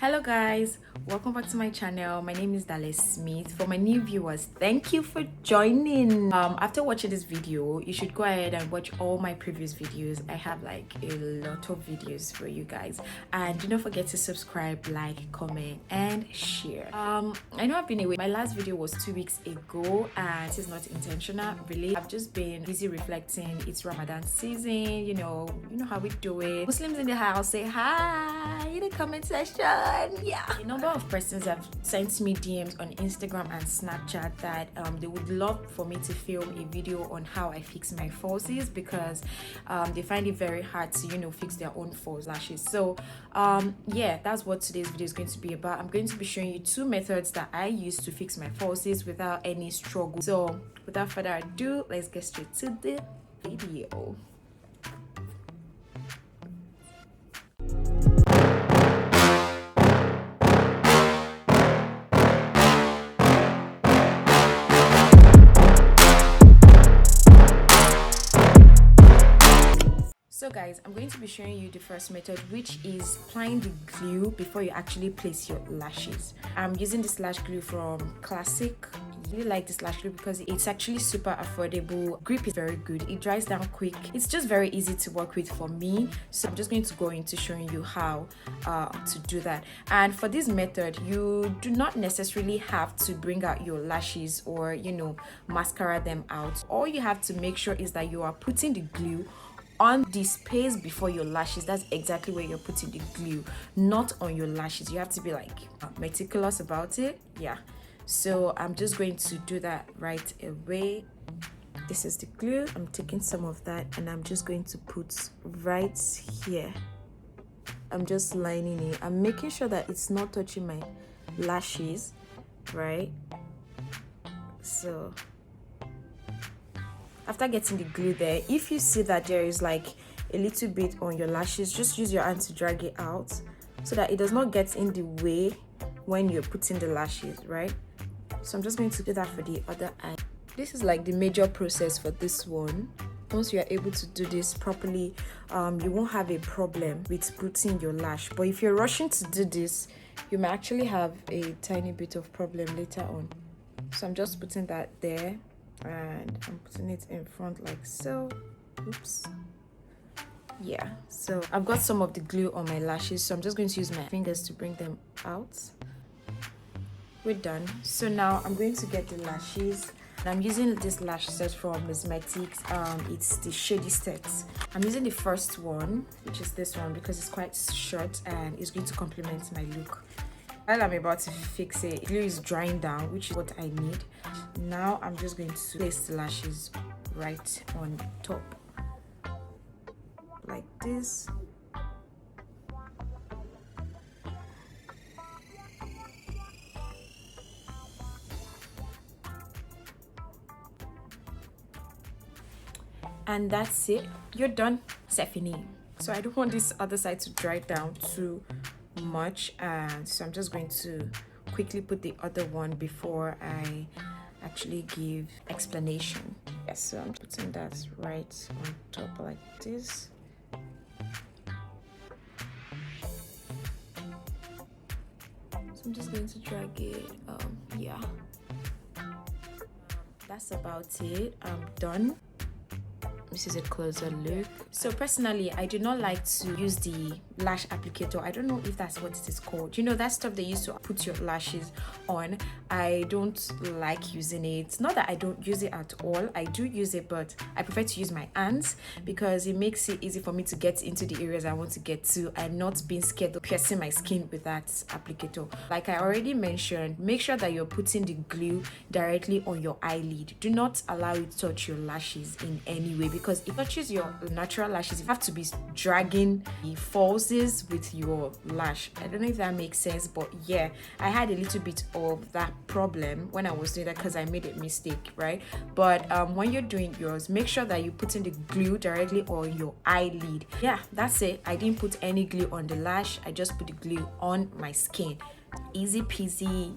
Hello guys, welcome back to my channel. My name is BYDALESMITH. For my new viewers, thank you for joining. After watching this video, you should go ahead and watch all my previous videos. I have like a lot of videos for you guys, and do not forget to subscribe, like, comment and share. I know I've been away. My last video was 2 weeks ago and it is not intentional really. I've just been busy reflecting. It's Ramadan season, you know how we do it. Muslims in the house, say hi in the comment section. Yeah, a number of persons have sent me DMs on Instagram and Snapchat that they would love for me to film a video on how I fix my falsies, because they find it very hard to fix their own false lashes. So yeah, that's what today's video is going to be about. I'm going to be showing you 2 methods that I use to fix my falsies without any struggle. So without further ado, let's get straight to the video. So guys, I'm going to be showing you the first method, which is applying the glue before you actually place your lashes. I'm using this lash glue from Classic. I really like this lash glue because it's actually super affordable. Grip is very good. It dries down quick. It's just very easy to work with for me. So I'm just going to go into showing you how to do that. And for this method, you do not necessarily have to bring out your lashes or mascara them out. All you have to make sure is that you are putting the glue on the space before your lashes. That's exactly where you're putting the glue, not on your lashes. You have to be like meticulous about it. Yeah, so I'm just going to do that right away. This is the glue. I'm taking some of that and I'm just going to put right here. I'm just lining it. I'm making sure that it's not touching my lashes, right? So after getting the glue there, if you see that there is like a little bit on your lashes, just use your hand to drag it out so that it does not get in the way when you're putting the lashes, right? So I'm just going to do that for the other eye. This is like the major process for this one. Once you are able to do this properly, you won't have a problem with putting your lash. But if you're rushing to do this, you may actually have a tiny bit of problem later on. So I'm just putting that there and I'm putting it in front like so. Oops. Yeah, so I've got some of the glue on my lashes, so I'm just going to use my fingers to bring them out. We're done. So now I'm going to get the lashes. I'm using this lash set from Cosmetics. It's the shady set. I'm using the first one, which is this one, because it's quite short and it's going to complement my look. While I'm about to fix it, glue is drying down, which is what I need. Now I'm just going to place the lashes right on top like this. And that's it. You're done. Stephanie. So I don't want this other side to dry down too much, and so I'm just going to quickly put the other one before I actually give explanation. Yes, so I'm putting that right on top like this. So I'm just going to drag it. Yeah, that's about it. I'm done. This is a closer look. So personally, I do not like to use the lash applicator. I don't know if that's what it is called. That stuff they used to put your lashes on. I don't like using it. Not that I don't use it at all. I do use it, but I prefer to use my hands because it makes it easy for me to get into the areas I want to get to and not being scared of piercing my skin with that applicator. Like I already mentioned, make sure that you're putting the glue directly on your eyelid. Do not allow it to touch your lashes in any way, because if it touches your natural lashes, you have to be dragging the falsies with your lash. I don't know if that makes sense, but yeah, I had a little bit of that problem when I was doing that because I made a mistake, right? But when you're doing yours, make sure that you put in the glue directly on your eyelid. Yeah, that's it. I didn't put any glue on the lash. I just put the glue on my skin. Easy peasy.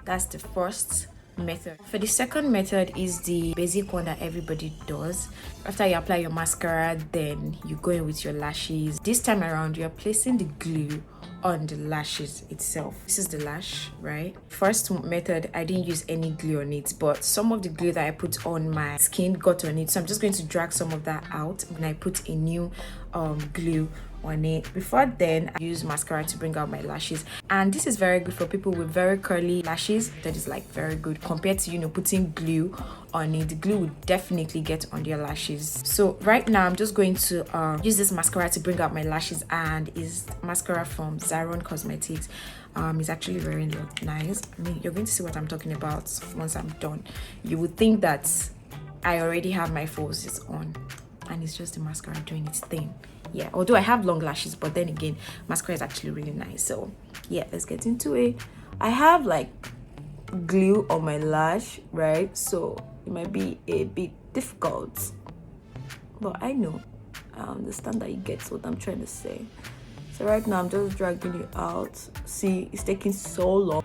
That's the first method. For the second method is the basic one that everybody does. After you apply your mascara, then you go in with your lashes. This time around, you're placing the glue on the lashes itself. This is the lash, right? First method, I didn't use any glue on it, but some of the glue that I put on my skin got on it, so I'm just going to drag some of that out and I put a new glue on it. Before then, I use mascara to bring out my lashes, and this is very good for people with very curly lashes. That is like very good compared to, you know, putting glue on it. The glue would definitely get on your lashes. So right now I'm just going to use this mascara to bring out my lashes, and is mascara from Zaron Cosmetics. It's actually very nice. I mean, you're going to see what I'm talking about once I'm done. You would think that I already have my falsies on, and it's just the mascara doing its thing. Yeah, although I have long lashes, but then again, mascara is actually really nice. So yeah, let's get into it. I have like glue on my lash, right? So it might be a bit difficult, but I understand that you get what I'm trying to say. So right now I'm just dragging it out. See, it's taking so long.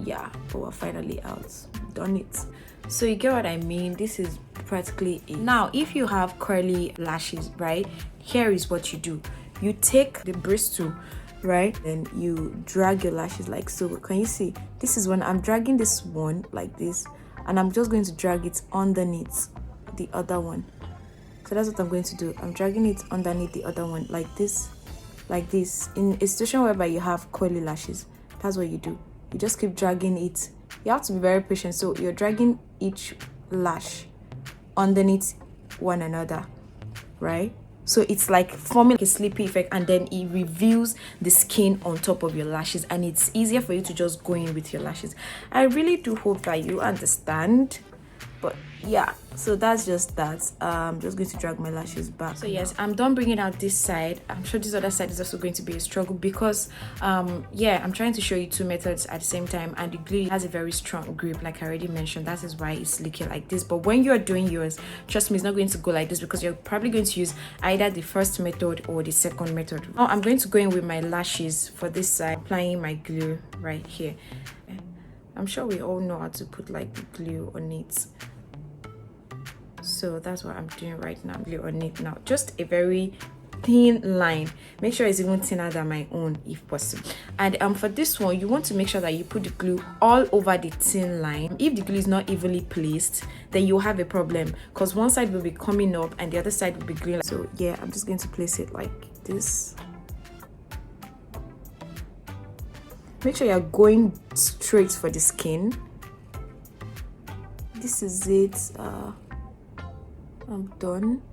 Yeah, but we're finally out. Done it. So you get what I mean? This is practically it. Now, if you have curly lashes, right, here is what you do. You take the bristle, right, and you drag your lashes like so. Can you see? This is when I'm dragging this one like this, and I'm just going to drag it underneath the other one. So that's what I'm going to do. I'm dragging it underneath the other one like this, like this. In a situation whereby you have curly lashes, that's what you do. You just keep dragging it. You have to be very patient. So you're dragging each lash underneath one another, right? So it's like forming a sleepy effect, and then it reveals the skin on top of your lashes, and it's easier for you to just go in with your lashes. I really do hope that you understand. But yeah, so that's just that. I'm just going to drag my lashes back. So yes, I'm done bringing out this side. I'm sure this other side is also going to be a struggle because yeah, I'm trying to show you two methods at the same time, and the glue has a very strong grip, like I already mentioned. That is why it's leaking like this. But when you're doing yours, trust me, it's not going to go like this, because you're probably going to use either the first method or the second method. Now I'm going to go in with my lashes for this side, applying my glue right here. I'm sure we all know how to put like the glue on it. So that's what I'm doing right now. Glue on it now. Just a very thin line. Make sure it's even thinner than my own if possible. And for this one, you want to make sure that you put the glue all over the thin line. If the glue is not evenly placed, then you'll have a problem, because one side will be coming up and the other side will be gluing. So yeah, I'm just going to place it like this. Make sure you're going straight for the skin. This is it. I'm done.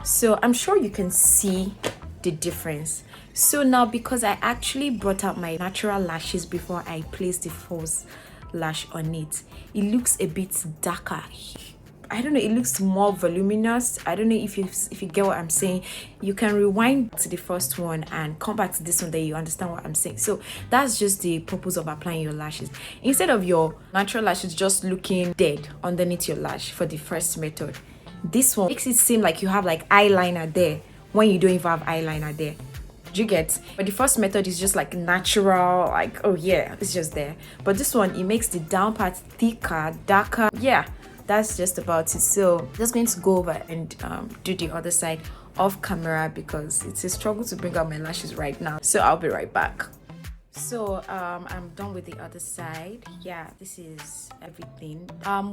So I'm sure you can see the difference. So now, because I actually brought out my natural lashes before I placed the false lash on it, it looks a bit darker. I don't know, it looks more voluminous. I don't know if you get what I'm saying. You can rewind to the first one and come back to this one, then you understand what I'm saying. So that's just the purpose of applying your lashes. Instead of your natural lashes just looking dead underneath your lash for the first method, this one makes it seem like you have like eyeliner there when you don't even have eyeliner there. Do you get? But the first method is just like natural, like, oh yeah, it's just there. But this one, it makes the down part thicker, darker. Yeah, that's just about it. So just going to go over and do the other side off camera, because it's a struggle to bring out my lashes right now. So I'll be right back. So I'm done with the other side. Yeah, this is everything.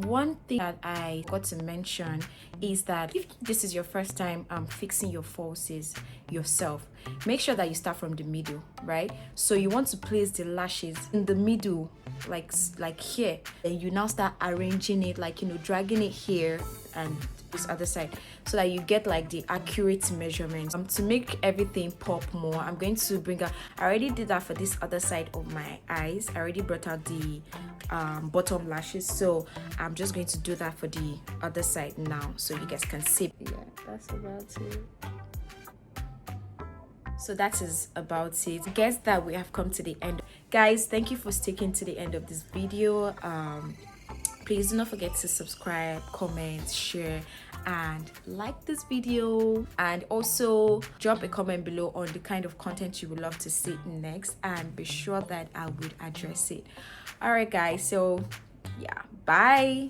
One thing that I got to mention is that if this is your first time fixing your falsies yourself, make sure that you start from the middle, right? So you want to place the lashes in the middle, like here, and you now start arranging it, like, you know, dragging it here and this other side, so that you get like the accurate measurements. To make everything pop more, I'm going to bring out, I already did that for this other side of my eyes. I already brought out the bottom lashes, so I'm just going to do that for the other side now, so you guys can see. Yeah, that's about it. So that is about it. I guess that we have come to the end. Guys, thank you for sticking to the end of this video. Please do not forget to subscribe, comment, share, and like this video, and also drop a comment below on the kind of content you would love to see next, and be sure that I would address it. All right guys, so yeah, bye.